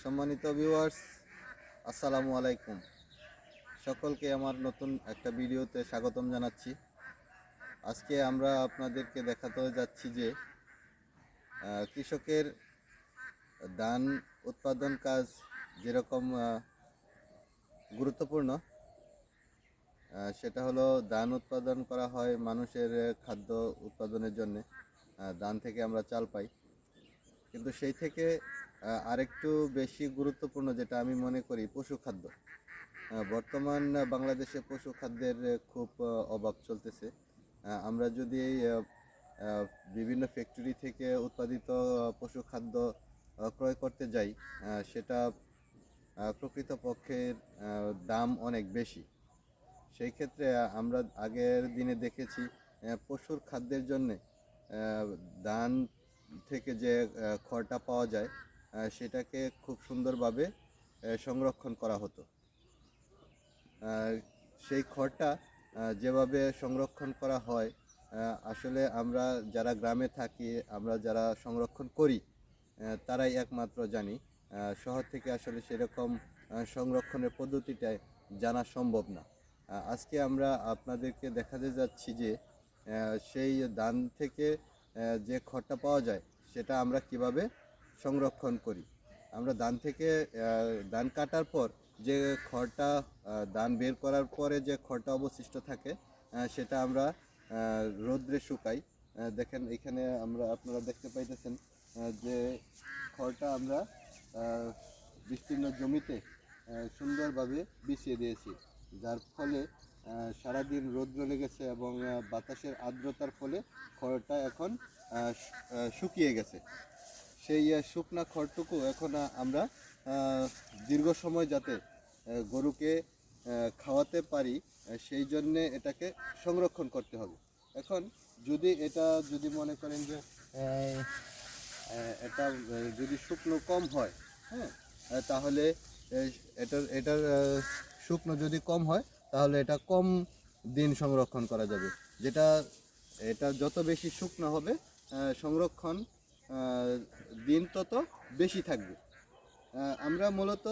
সম্মানিত ভিউয়ার্স, আসসালামু আলাইকুম। সকলকে আমার নতুন একটা ভিডিওতে স্বাগতম জানাচ্ছি। আজকে আমরা আপনাদেরকে দেখাতে যাচ্ছি যে কৃষকের ধান উৎপাদন কাজ যেরকম গুরুত্বপূর্ণ, সেটা হলো ধান উৎপাদন করা হয় মানুষের খাদ্য উৎপাদনের জন্য। ধান থেকে আমরা চাল পাই, কিন্তু সেই থেকে আরেকটু বেশি গুরুত্বপূর্ণ যেটা আমি মনে করি পশু খাদ্য। বর্তমান বাংলাদেশে পশু খাদ্যের খুব অভাব চলতেছে। আমরা যদি বিভিন্ন ফ্যাক্টরি থেকে উৎপাদিত পশু খাদ্য ক্রয় করতে যাই, সেটা প্রকৃতপক্ষে দাম অনেক বেশি। সেই ক্ষেত্রে আমরা আগের দিনে দেখেছি পশুর খাদ্যের জন্যে ধান থেকে যে খড়টা পাওয়া যায় সেটাকে খুব সুন্দরভাবে সংরক্ষণ করা হতো। সেই খড়টা যেভাবে সংরক্ষণ করা হয়, আসলে আমরা যারা গ্রামে থাকি, আমরা যারা সংরক্ষণ করি, তারাই একমাত্র জানি। শহর থেকে আসলে সেরকম সংরক্ষণের পদ্ধতিটা জানা সম্ভব না। আজকে আমরা আপনাদেরকে দেখাতে যাচ্ছি যে সেই ধান থেকে যে খড়টা পাওয়া যায় সেটা আমরা কিভাবে সংরক্ষণ করি। আমরা ধান থেকে ধান কাটার পর যে খড়টা, ধান বের করার পরে যে খড়টা অবশিষ্ট থাকে, সেটা আমরা রোদ্রে শুকাই। দেখেন এখানে আপনারা দেখতে পাইতেছেন যে খড়টা আমরা বিস্তীর্ণ জমিতে সুন্দরভাবে বিছিয়ে দিয়েছি, যার ফলে সারাদিন রৌদ্র লেগেছে এবং বাতাসের আর্দ্রতার ফলে খড়টা এখন শুকিয়ে গেছে। সেই শুকনা খড়টুকু এখন আমরা দীর্ঘ সময় যাতে গরুকে খাওয়াতে পারি, সেই জন্যে এটাকে সংরক্ষণ করতে হবে। এখন যদি মনে করেন যে এটা যদি শুকনো কম হয়, হ্যাঁ, তাহলে এটার শুকনো যদি কম হয় তাহলে এটা কম দিন সংরক্ষণ করা যাবে। এটা যত বেশি শুকনো হবে, সংরক্ষণ দিন তত বেশি থাকবে। আমরা মূলত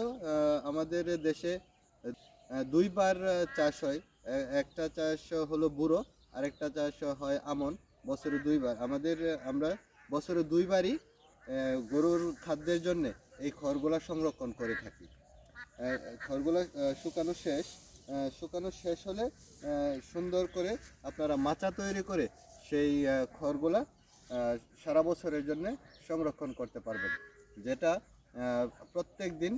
আমাদের দেশে দুইবার চাষ হয়। একটা চাষ হলো বুড়ো, আরেকটা চাষ হয় আমন। বছরে দুইবার আমরা বছরে দুইবারই গরুর খাদ্যের জন্য এই খড়গুলা সংরক্ষণ করে থাকি। খড়গুলা শুকানো শেষ হলে সুন্দর করে আপনারা মাচা তৈরি করে সেই খড়গুলা সারা বছরের জন্য সংরক্ষণ করতে পারবেন, যেটা প্রত্যেক দিন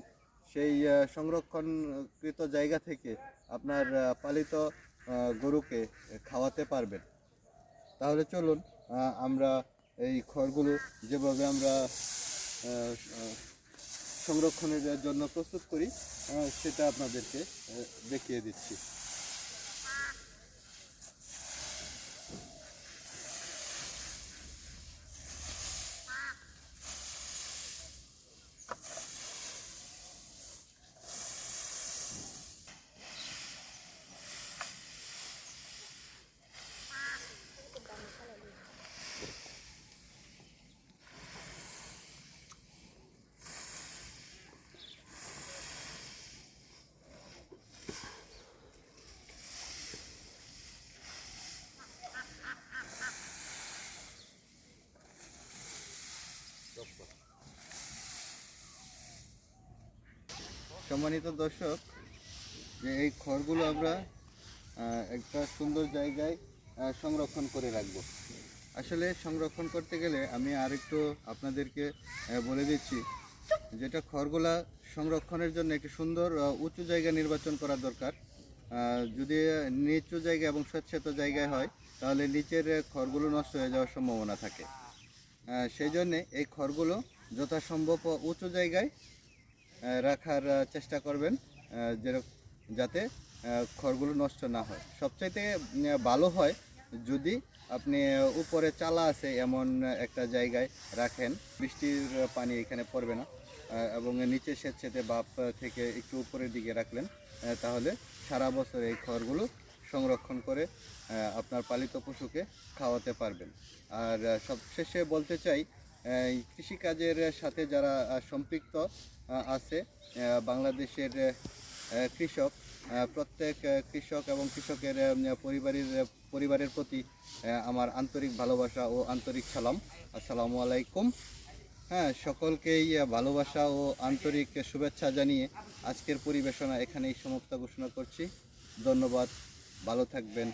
সেই সংরক্ষণকৃত জায়গা থেকে আপনার পালিত গরুকে খাওয়াতে পারবেন। তাহলে চলুন আমরা এই খড়গুলো যেভাবে আমরা সংরক্ষণের জন্য প্রস্তুত করি সেটা আপনাদেরকে দেখিয়ে দিচ্ছি। সম্মানিত দর্শক, যে এই খড়গুলো আমরা একটা সুন্দর জায়গায় সংরক্ষণ করে রাখব। আসলে সংরক্ষণ করতে গেলে আমি আরেকটু আপনাদেরকে বলে দিচ্ছি, যেটা খড়গুলা সংরক্ষণের জন্য একটি সুন্দর উঁচু জায়গা নির্বাচন করা দরকার। যদি নিচু জায়গা এবং স্বচ্ছাত জায়গায় হয় তাহলে নিচের খড়গুলো নষ্ট হয়ে যাওয়ার সম্ভাবনা থাকে। সেই জন্যে এই খড়গুলো যথাসম্ভব উঁচু জায়গায় রাখার চেষ্টা করবেন, যাতে খড়গুলো নষ্ট না হয়। সবচাইতে ভালো হয় যদি আপনি উপরে চালা আছে এমন একটা জায়গায় রাখেন, বৃষ্টির পানি এখানে পড়বে না, এবং নিচে স্যাঁতসেঁতে ভাপ থেকে একটু উপরের দিকে রাখলেন, তাহলে সারা বছর এই খড়গুলো সংরক্ষণ করে আপনার পালিত পশুকে খাওয়াতে পারবেন। আর সবশেষে বলতে চাই এই কৃষিকাজের সাথে যারা সম্পৃক্ত আছে বাংলাদেশের কৃষক, প্রত্যেক কৃষক এবং কৃষকের পরিবারের প্রতি আমার আন্তরিক ভালোবাসা ও আন্তরিক সালাম। আসসালামু আলাইকুম। হ্যাঁ, সকলকেই ভালোবাসা ও আন্তরিক শুভেচ্ছা জানিয়ে আজকের পরিবেশনা এখানেই সমাপ্ত ঘোষণা করছি। ধন্যবাদ, ভালো থাকবেন।